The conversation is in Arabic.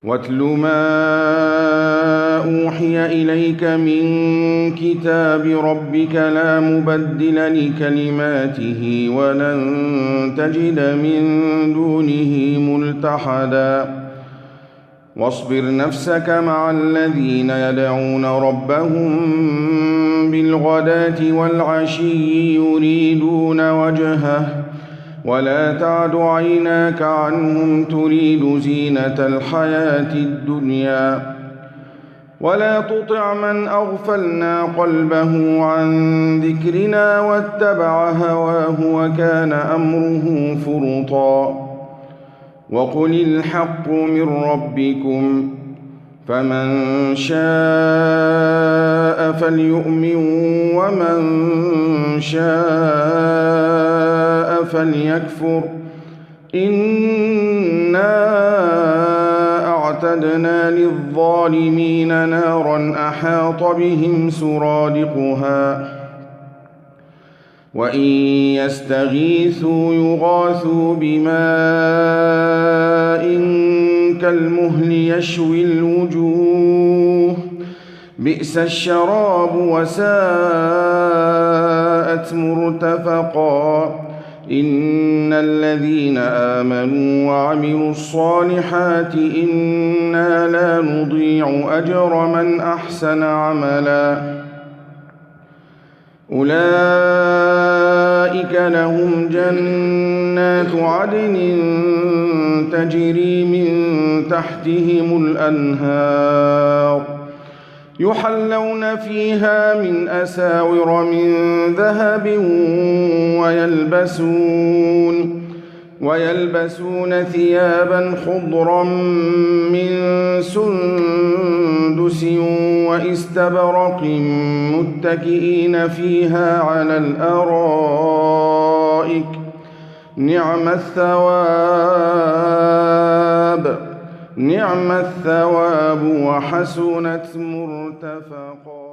واتل ما أوحي إليك من كتاب ربك لا مبدل لكلماته ولن تجد من دونه ملتحدا واصبر نفسك مع الذين يدعون ربهم بالغداة والعشي يريدون وجهه ولا تعد عيناك عنهم تريد زينة الحياة الدنيا ولا تطع من أغفلنا قلبه عن ذكرنا واتبع هواه وكان أمره فرطا وقل الحق من ربكم فمن شاء فليؤمن ومن شاء فليكفر إنا أعتدنا للظالمين نارا أحاط بهم سرادقها وإن يستغيثوا يغاثوا بماء كالمهل يشوي الوجوه بئس الشراب وساءت مرتفقا إن الذين آمنوا وعملوا الصالحات إنا لا نضيع أجر من أحسن عملا أولئك لهم جنات عدن تجري من تحتهم الأنهار يحلون فيها من أساور من ذهب ويلبسون ثيابا خضرا من سندس واستبرق متكئين فيها على الأرائك نعم الثواب وحسنت مرتفقا.